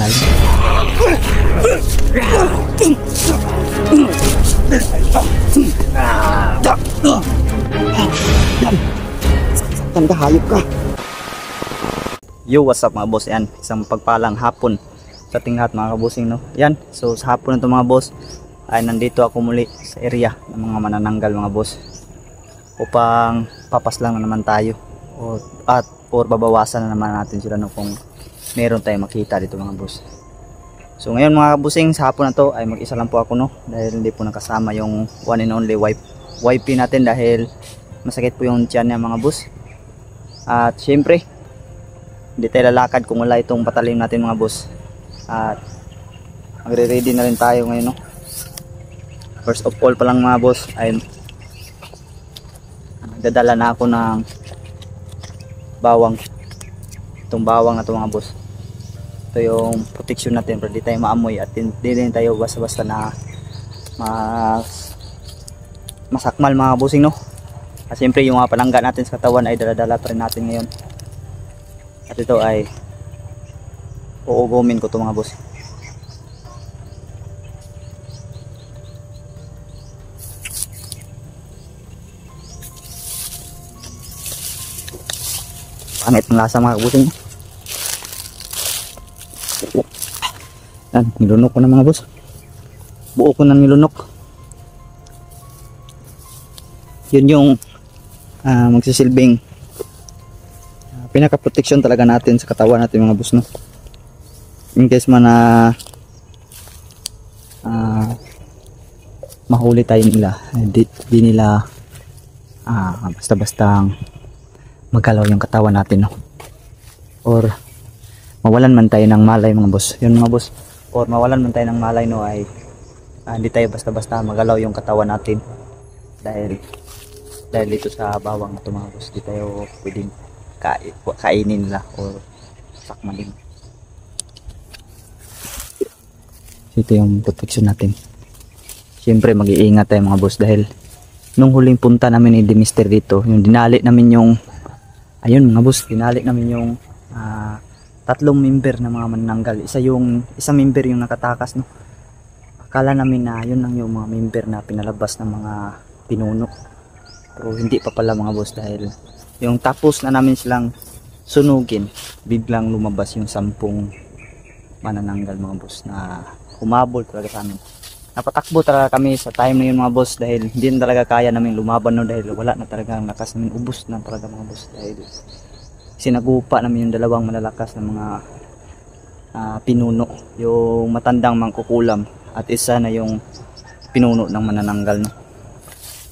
tayo. Saktan ka, hayop ka. Yo, what's up mga boss? Yan, isang pagpalang hapon sa ating lahat mga kabusing, no? Yan, so sa hapon na ito mga boss ay nandito ako muli sa area ng mga manananggal mga boss upang papaslang na naman tayo or babawasan na naman natin sila, no, kung meron tayong makita dito mga boss. So ngayon mga kabusing, sa hapon na to ay mag-isa lang po ako, no, dahil hindi po nakasama yung one and only wifey natin dahil masakit po yung tiyan niya mga boss. At syempre hindi tayo lalakad kung wala itong patalim natin mga boss. At magre-ready na rin tayo ngayon, no. First of all pa lang mga boss ay nagdadala na ako ng bawang. Itong bawang na ito mga boss, ito yung protection natin para di tayo maamoy at hindi rin tayo basta-basta na masakmal mga bossing, no. At siyempre yung mga palangga natin sa katawan ay dala-dala pa rin natin ngayon. At ito ay uugumin ko ito mga boss. Pangit ng lasa mga kabusing. Yan, nilunok ko na mga boss. Buo ko na nilunok. Yun yung magsisilbing pinaka-protection talaga natin sa katawan natin mga boss, no. In case man na mahuli tayo nila, di nila basta-bastang magalaw yung katawan natin, no, or mawalan man tayo ng malay mga boss. Yun mga boss, or mawalan man tayo ng malay, no, ay hindi tayo basta-basta magalaw yung katawan natin dahil dito sa bawang ito mga boss. Di tayo pwedeng kainin nila or sakmalin. Ito yung protection natin. Siyempre mag-iingat tayo mga boss dahil nung huling punta namin ni Demister dito, yung dinali namin yung ayun mga boss, dinali namin yung tatlong member na mga manananggal. Isang member yung nakatakas, no. Akala namin na yun lang yung mga member na pinalabas ng mga pinuno, pero hindi pa pala mga boss, dahil yung tapos na namin silang sunugin, biglang lumabas yung 10 manananggal mga boss na humabol talaga sa amin. Napatakbo talaga kami sa time na yun mga boss dahil hindi na talaga kaya namin lumaban, no, dahil wala na talaga ang lakas namin, ubos na talaga mga boss dahil sinagupa namin yung dalawang malalakas na mga pinuno, yung matandang mangkukulam at isa na yung pinuno ng manananggal, no.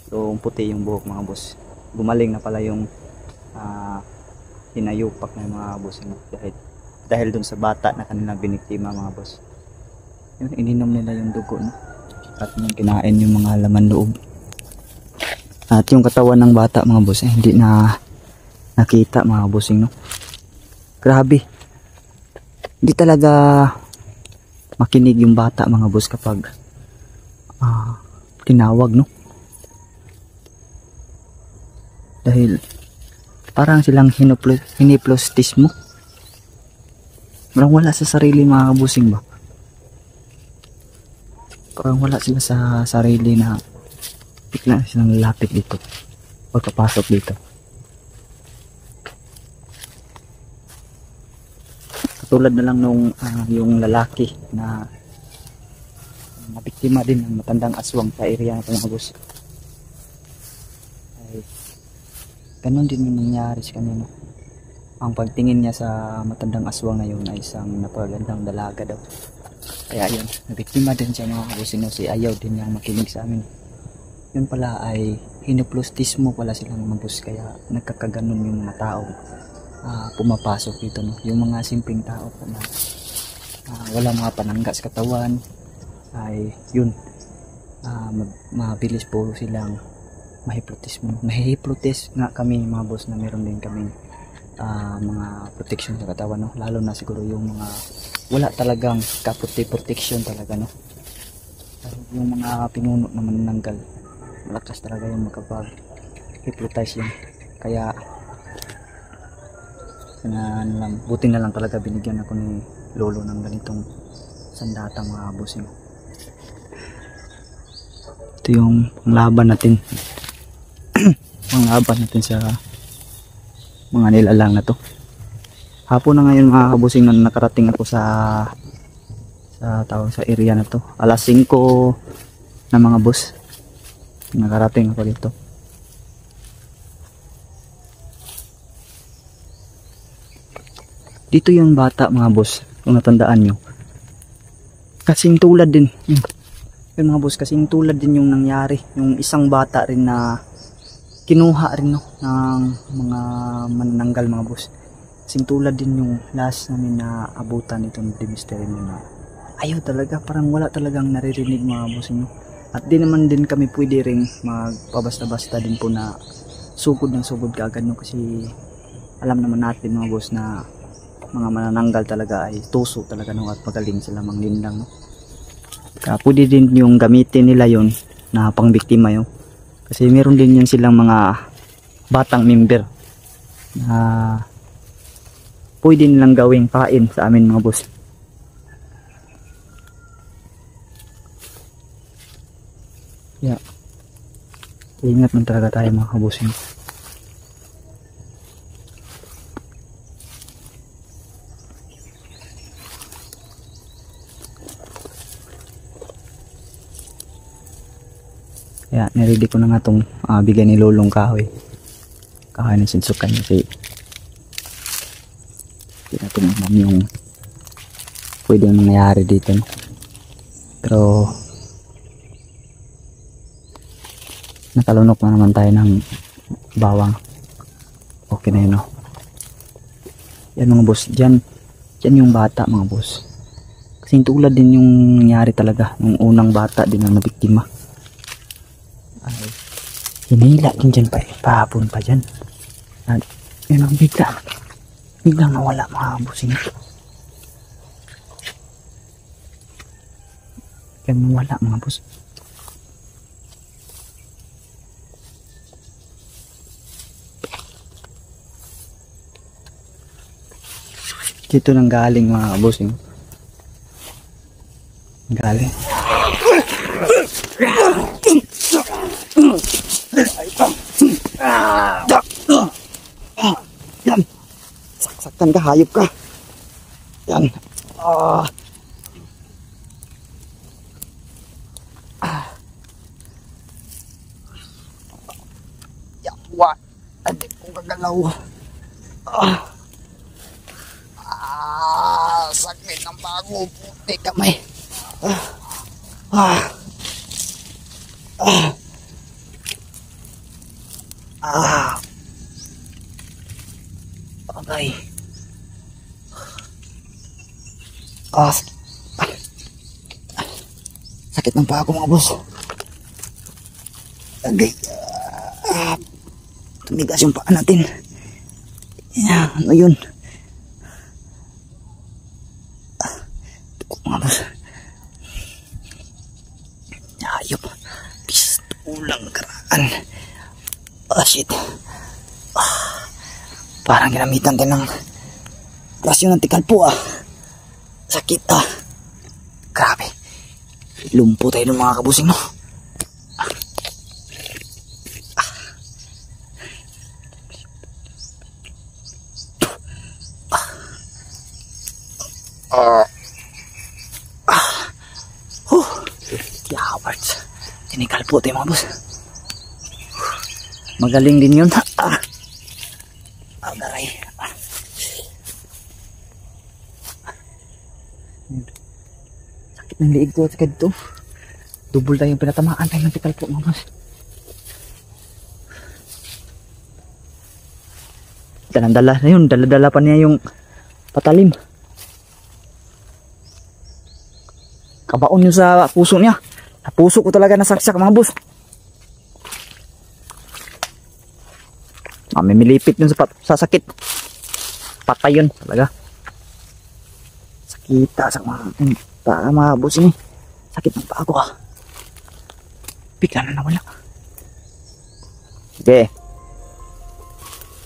So puti yung buhok mga boss, gumaling na pala yung hinayupak ng mga boss, no, dahil dun sa bata na kanilang biniktima mga boss. Yun, ininom nila yung dugo, no, at yung kinain yung mga laman loob. At yung katawan ng bata mga boss hindi na nakita mga bossing, no. Grabe, hindi talaga makinig yung bata mga boss kapag tinawag, no, dahil parang silang hiniplostismo, parang wala sa sarili mga bossing ba. Parang wala sila sa sarili na bigla silang lalapit dito o papasok dito. Katulad na lang nung yung lalaki na nabiktima din ng matandang aswang sa area na mga boss. Ay ganun din yung nangyari sa kanina. Ang pagtingin niya sa matandang aswang na yun ay isang napagandang dalaga daw. Kaya yun, nabiktima din siya mga kabusing, si ayaw din niyang makinig sa amin. Yun pala ay hinoplostismo pala silang mga boss, kaya nagkakaganon yung mga tao pumapasok dito, no. Yung mga simpleng tao po na wala mga panangga sa katawan ay yun, mabilis po silang mahiplotismo. Mahihiplotis nga kami mga boss na meron din kaming mga protection sa katawan, no. Lalo na siguro yung mga wala talagang protection talaga, no. Yung mga pinuno na manananggal, malakas talaga yung makapag-hypnotize yun. Kaya buti na lang talaga binigyan ako ni lolo ng ganitong sandatang mga bossing. Ito yung panglaban natin. Panglaban natin sa mga nilalang na to. Hapon na ngayon mga kabusing na nakarating ako sa area na to. Alas 5 na mga boss. Nakarating ako dito. Dito yung bata mga boss, kung natandaan nyo. Kasing tulad din. Yung mga boss, kasing tulad din yung nangyari. Yung isang bata rin na kinuha rin no, ng mga manananggal mga boss. Kasing tulad din yung last namin na abutan itong Demister na ayaw talaga, parang wala talagang naririnig mga boss nyo. At di naman din kami pwede ring magpabasta-basta din po na sugod ng sugod kaagad no, kasi alam naman natin mga boss na mga manananggal talaga ay tuso talaga no, at magaling sila manglinlang no. Kaya pwede din yung gamitin nila yon na pangbiktima yun. Kasi meron din yun silang mga batang member na pwede nilang gawing pain sa amin mga boss. Yeah. Ingat man talaga tayo mga kabusing. Kaya niready ko na nga itong bigay ni Lolong kahoy. Kahoy na sinsukan kasi hindi natin alam yung pwede mangyayari dito no? Pero nakalunok na naman tayo ng bawang. Okay na yun no? Yan mga boss, dyan yung bata mga boss. Kasi tulad din yung nangyari talaga yung unang bata din na nabiktima. Ay, hinila din dyan pa, pahapon pa dyan. At yun ang biglang nawala mga busing. Biglang nawala mga bus. Dito nang galing mga busing. Galing. Yan. Saksakan ka, hayop ka. Yan. Yawa. Adik kong kagalaw. Sakit ng bago. Puti kamay. Okay. Sakit ng paa ko mga boss. Okay. Tumigas yung paa natin. Ano yun? Mga boss. Ayop. Pistulang karaan. Shit. Parang ginamitan tayo ng rasyon ng tikalpo Sakit Grabe. Lumpo tayo ng mga kabusing no. Yawards. Tinikalpo tayo mga boss. Magaling din yun. Agaray. Sakit ng liig ko at sakit ito. Double tayong pinatamaan tayo ng tikal po mga boss. Dala na yun. Dala pa niya yung patalim. Kabaon yun sa puso niya. Sa puso ko talaga nasaksak mga boss. Mamimilipit yun sa sakit. Patay yun talaga. Sakita sa mga boss ini. Sakit ng paa ko Bigla na nawala. Sige.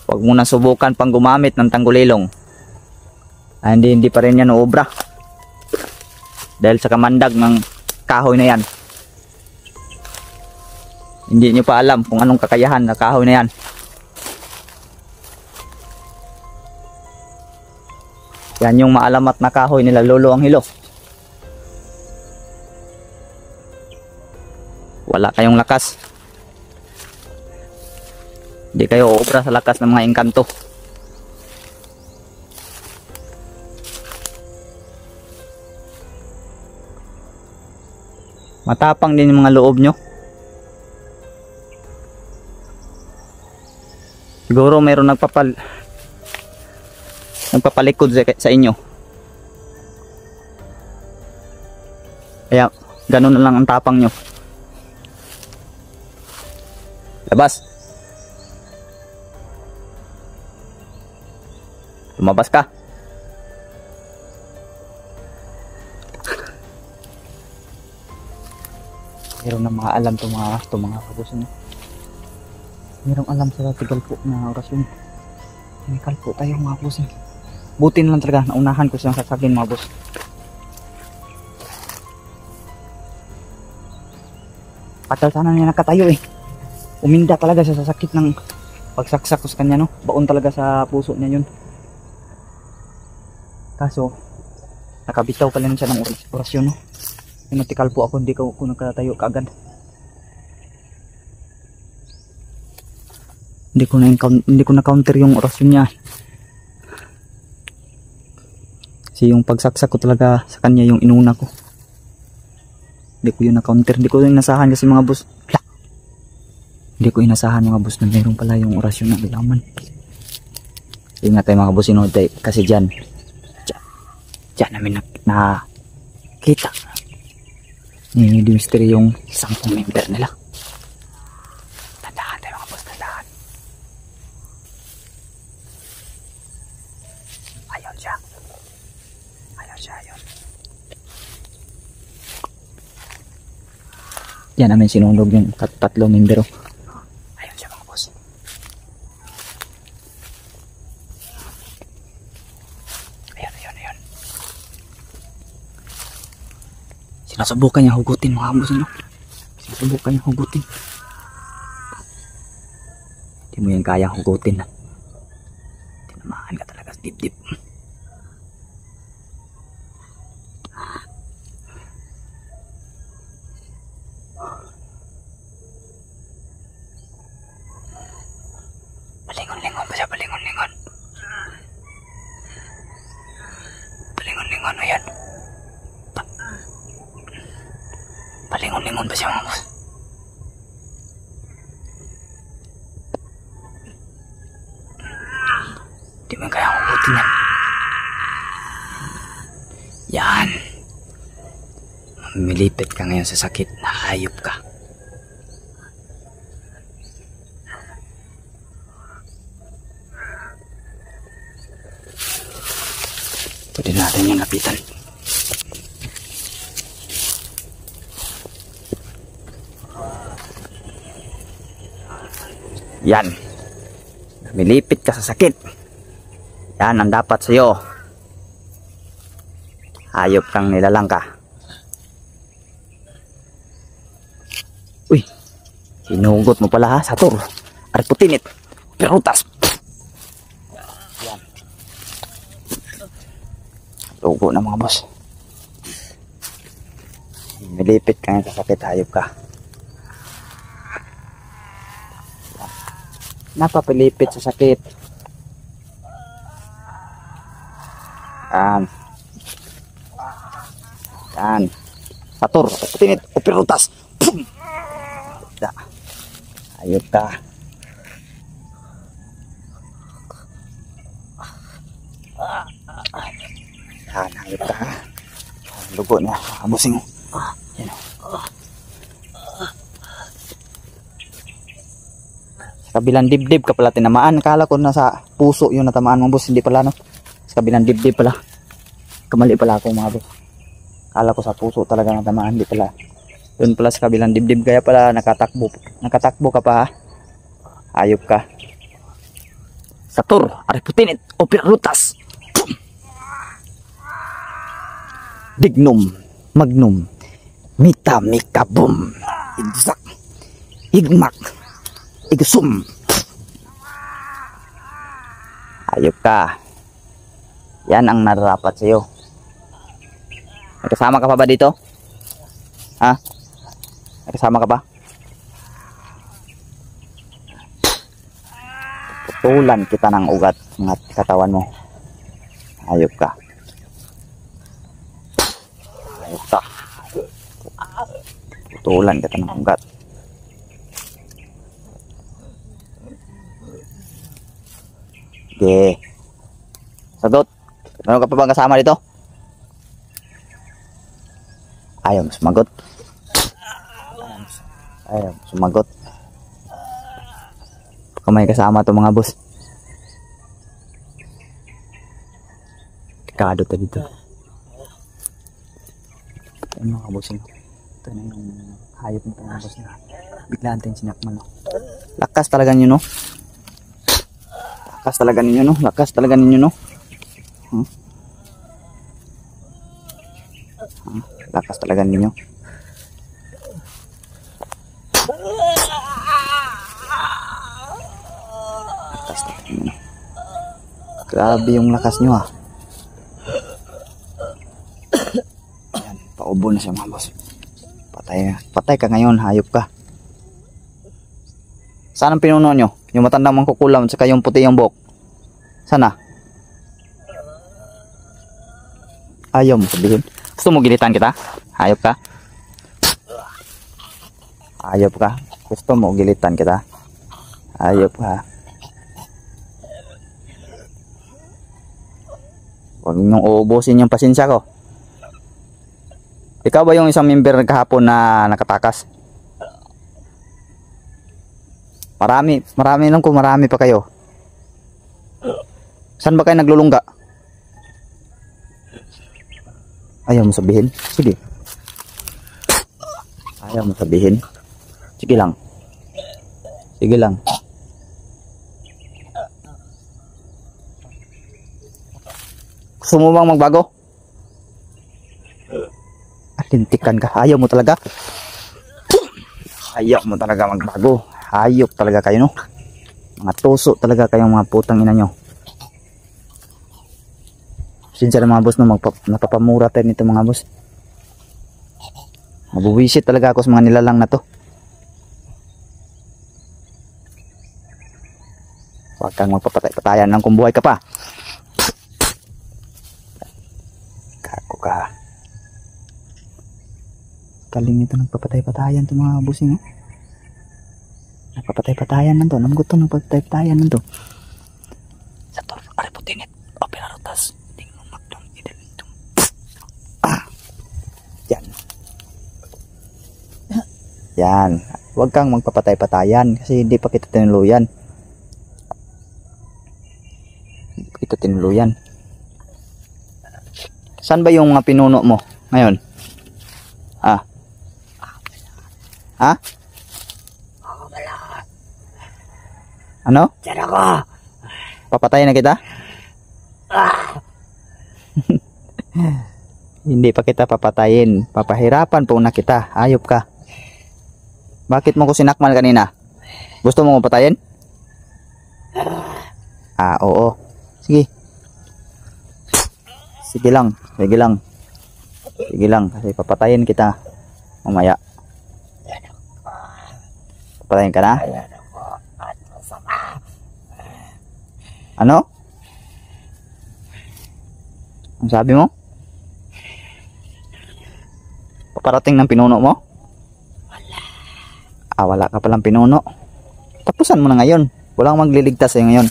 Huwag mo na subukan pang gumamit ng tanggulilong. Hindi pa rin yan uobra. Dahil sa kamandag ng kahoy na yan. Hindi nyo pa alam kung anong kakayahan na kahoy na yan. Yan yung maalamat na kahoy nila Lolo Anghelo. Wala kayong lakas. Hindi kayo uobra sa lakas ng mga engkanto. Matapang din yung mga loob nyo. Siguro mayroon nagpapalikod sa inyo. Kaya ganun na lang ang tapang nyo. Labas. Lumabas ka. Meron na mga alam to mga kabusin. Merong alam sa tigalpo na orasyon. May kalpo tayo mga kabusin. Buti na lang talaga, naunahan ko siyang sasakin mga boss. Patal sana niya nakatayo eh. Uminda talaga siya sa sakit ng pagsaksak ko sa kanya, no? Baon talaga sa puso niya yun. Kaso, nakabitaw pa lang siya ng orasyon, no? Natikal po ako, hindi ko nakatayo kaagad. Hindi ko na counter yung orasyon niya. Kasi yung pagsaksak ko talaga sa kanya yung inuna ko. Hindi ko yun na counter. Hindi ko yun inasahan kasi mga boss. Hindi ko inasahan mga boss na mayroon pala yung orasyon na ilaman. Ingat tayo mga boss, kasi dyan namin nakita ni mystery yung 10 member nila. Tandaan tayo mga boss, tandaan. Ayun siya, ayun. Yan namin sinunog yung 3 member. Ayun siya mga boss. Ayun. Sinusubukan niya hugutin mga boss, no? Sinusubukan niya hugutin. Hindi mo yan kayang hugutin. Tinamaan ka talaga sa dibdib. Balingon-lingon pa siya, balingon-lingon. Balingon-lingon, ayan. Balingon-lingon pa siya mga boss. Di mo kaya hugutin yan. Yan. Milipit ka ngayon sa sakit na hayop ka. Pwede natin yung lapitan. Yan. Milipit ka sa sakit. Yan ang dapat sa'yo. Hayop kang nilalang ka. Uy. Hinugot mo pala ha, Satur. Arputinit. Perutas. Yan. Lugo na mga boss. Milipit ka sa sakit, hayop ka. Napapilipit sa sakit. Yan. Satur, tinit, upirutas. Ayop ka. Yan, ayop ka. Lugo na, abusing. Yan. Kabilang dibdib ka pala tinamaan. Kala ko nasa puso yung natamaan mga boss. Hindi pala, no? Sa kabilang dibdib pala. Kamali pala ako mga boss. Kala ko sa puso talaga natamaan. Hindi pala. Yun pala sa kabilang dibdib. Kaya pala nakatakbo ka pa ha. Ayop ka. Satur, Ariputinit, Opirutas. Dignum, magnum, mita, mika, boom, igzak, igmak, igsum. Ayop ka. Yan ang nararapat sa'yo. May kasama ka pa ba dito? Ha? May kasama ka ba? Tutulan kita ng ugat ng katawan mo. Ayop ka. Ayop ka. Tutulan kita ng ugat. Okay. Sagot. Meron ka pa bang kasama dito? Ayaw sumagot. Ayaw sumagot. Kung may kasama to mga boss. Dekado ta dito. Ito yung mga boss. Ito na yung hayop nito mga boss na. Biglaan tayong sinakman. Lakas talaga nyo no. Lakas talaga ninyo no. Lakas talaga ninyo no. Lakas talaga ninyo. Lakas talaga ninyo. Grabe yung lakas nyo ah. Ayan, paubo na siya mga boss. Patay ka ngayon, hayop ka. Saan ang pinuno nyo? Yung matandang mangkukulam at yung puti yung buhok. Sana? Ayaw mo sabihin. Gusto mo gilitan kita? Hayop ka? Hayop ka? Gusto mo gilitan kita? Hayop ka? Huwag niyong uubusin yung pasensya ko. Ikaw ba yung isang member kahapon na nakatakas? Marami lang kung marami pa kayo. Saan ba kayo naglulungga? Ayaw mo sabihin? Sige. Ayaw mo sabihin? Sige lang. Sige lang. Gusto mo bang magbago? Alintikan ka. Ayaw mo talaga? Ayaw mo talaga magbago. Hayop talaga kayo no. Mga tuso talaga kayong mga putang ina nyo. Sinsya na mga boss no, napapamura tayo nito mga boss. Mabuwisit talaga ako sa mga nilalang na to. Huwag kang magpapatay-patayan lang kung buhay ka pa. Kako ka. Kaling ito nagpapatay-patayan to mga boss no. Nagpapatay-patayan lang to. Namgot to nagpapatay-patayan lang to. Sa to, ariputinit. O pinarutas. Yan. Huwag kang magpapatay-patayan kasi hindi pa kita tinuluyan. Hindi pa kita tinuluyan. Saan ba yung mga pinuno mo ngayon? Ha? Ha? Ano? Diyan ako. Papatayin na kita? Hindi pa kita papatayin. Papahirapan po na kita. Ayop ka. Bakit mo ko sinakman kanina? Gusto mo mapatayin? Ah, oo. Sige. Sige lang. Sige lang. Sige lang. Kasi papatayin kita mamaya. Papatayin ka na? Ano? Ang sabi mo? Paparating ng pinuno mo? Wala ka palang pinuno. Tapusan mo na ngayon. Walang magliligtas sa'yo ngayon.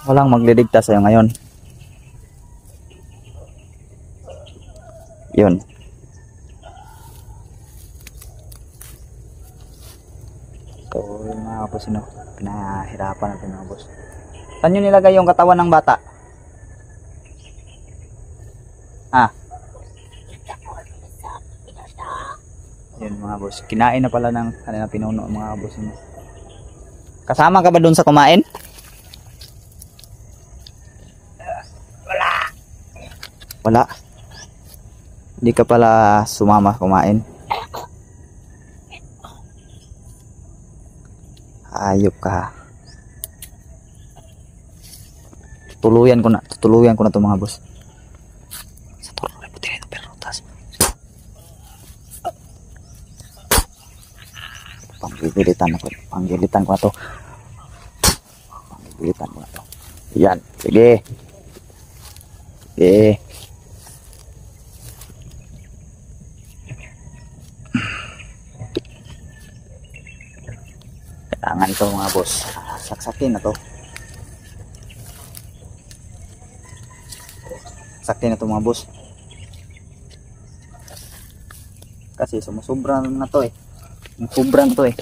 Walang magliligtas sa'yo ngayon. Yun. So, yung mga boss, pinahirapan natin mga boss. Saan nyo nilagay yung katawan ng bata? Yun mga boss, kinain na pala ng kanilang pinuno mga boss. Kasama ka ba dun sa kumain? Wala. pala. Hindi ka pala sumama kumain. Ayop ka. Tutuluyan ko na to mga boss. Sa toro na puti nito perotas. Panggilitan ko na to. Yan, sige. Sige. Kailangan ito mga boss. Saksakin na to. Saksakin na to mga boss. Kasi sumusubra na to eh. Sobra na to eh.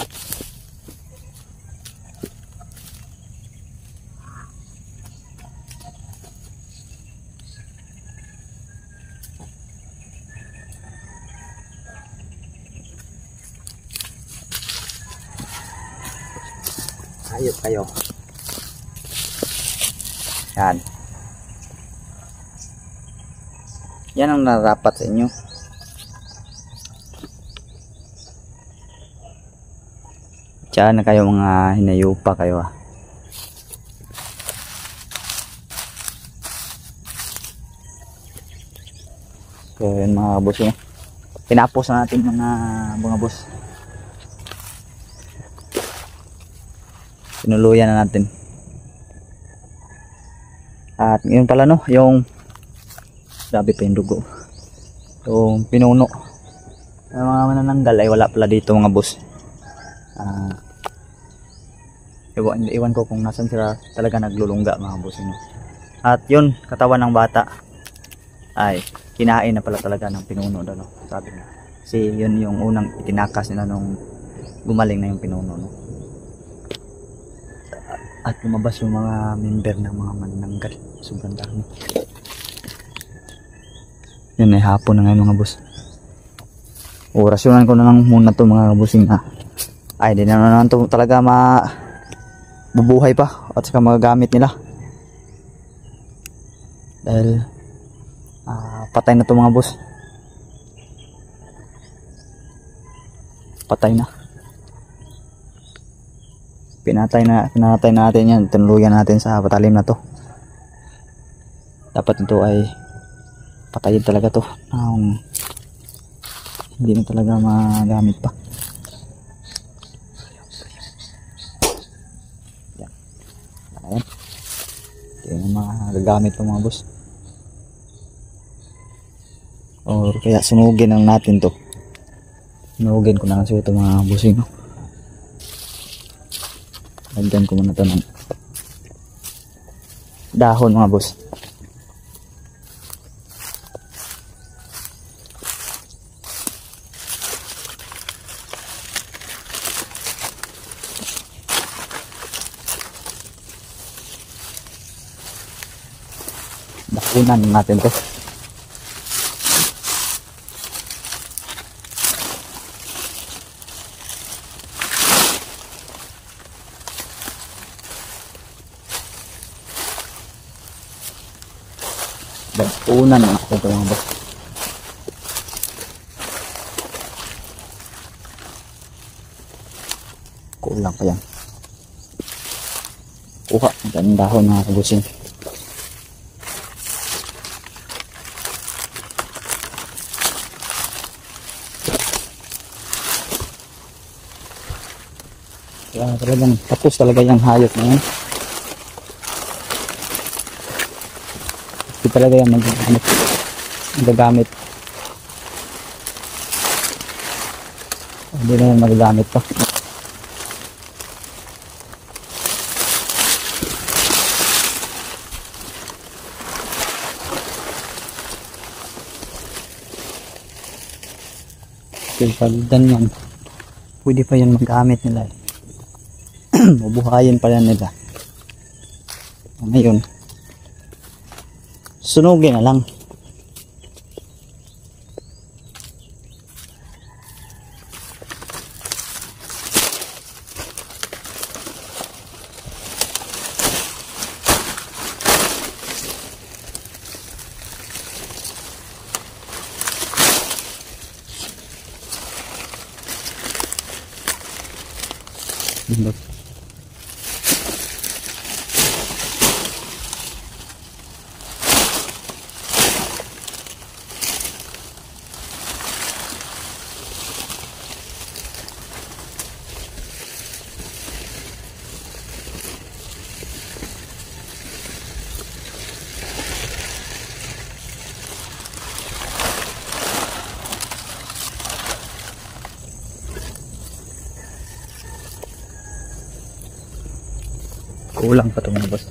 Ayop kayo. Yan. Yan ang narapat sa inyo. Diyan na kayo mga hinayupa kayo ah. So yun mga boss yun. Tinapos na natin mga boss. Sinuluyan na natin. At ngayon pala no, yung grabe pa yung dugo. Yung pinuno ng mga manananggal ay wala pala dito mga boss. Iwan ko kung nasan sila talaga naglulungga mga boss no? At yun, katawan ng bata ay kinain na pala talaga ng pinuno daw, no? Sabi na. Kasi yun yung unang itinakas nila nung gumaling na yung pinuno no? At lumabas yung mga member ng mga manananggal. Sobrang dami. Yun ay hapon na ngayon mga boss. Orasyonan ko na lang muna to mga bossing ha. Ay di na naman to talaga mabubuhay pa at saka magagamit nila. Dahil patay na to mga boss. Patay na. Pinatay na natin yan. Tinuluyan natin sa patalim na to. Dapat ito ay patayin talaga to. Hindi na talaga magamit pa. Yan. Ayan. Hindi na magagamit pa mga boss. Or kaya sunugin lang natin to. Sunugin ko na kasi ito mga bossing no? Lagyan ko muna ito ng dahon mga boss. Dakunan natin to. Dakunan natin to mga boss. Kulang pa yan. Kuha ang dahon mga kabusin. Kaya talagang tapos talaga yung hayop na yan. Hindi talaga yan magagamit. Hindi na yan magagamit pa. Kasi pag ganyan, pwede pa yan magamit nila eh. Mabuhayin pa yan nila. Ngayon sunugin na lang. Yun, boss. Kulang pa ito mga boss.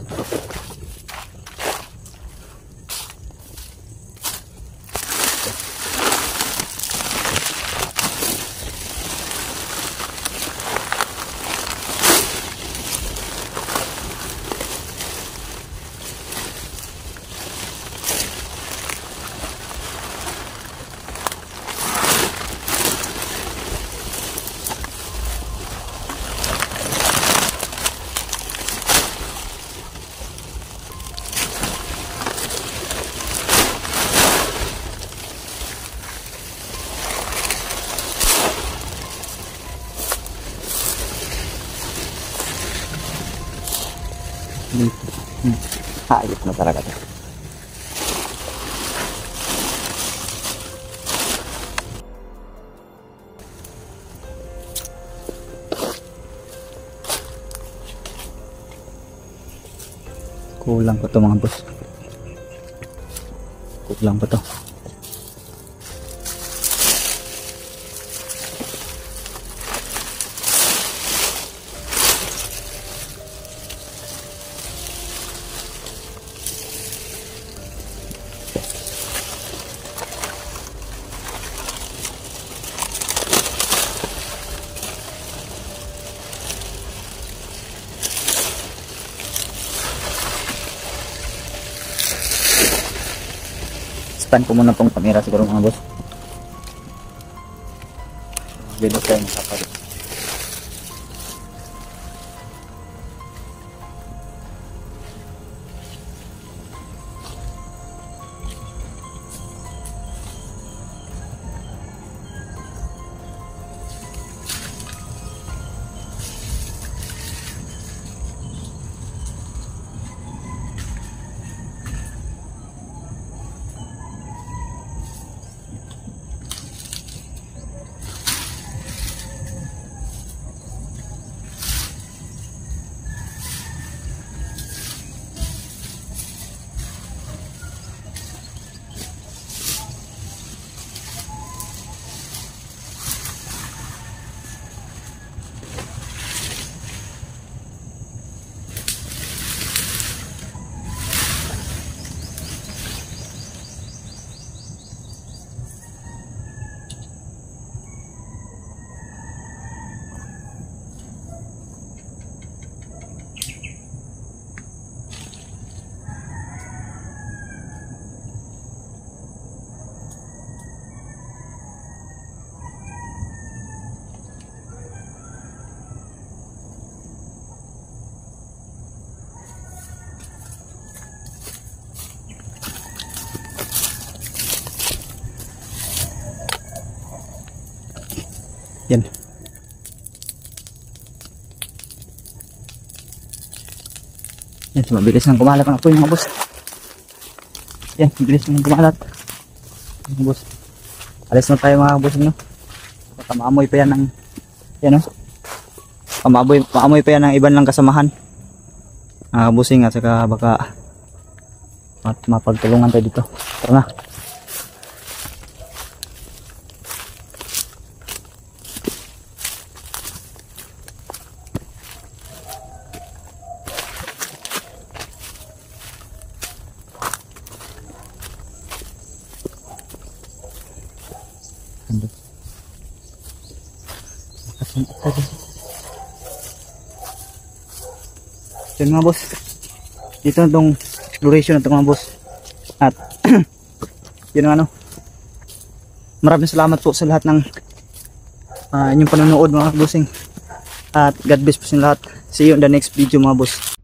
Hayop na talaga ito. Kulang pa ito mga boss. Kulang pa ito. Stand ko muna pong kamera siguro mga boss. Dito tayo masapag. Yan. Yan, mabilis nang kumalat ang apoy mga boss. Yan, mabilis nang kumalat. Mga boss. Alis na tayo mga boss, no? Baka maamoy pa yan ng, yan, no? Maamoy pa yan ng iban lang kasamahan. Busing at saka baka mapagtulungan tayo dito. Tara na. Yan mga boss, dito na itong exploration na ito mga boss. At yun ang ano, maraming salamat po sa lahat ng inyong panonood mga bossing. At God bless po sa lahat. See you in the next video mga boss.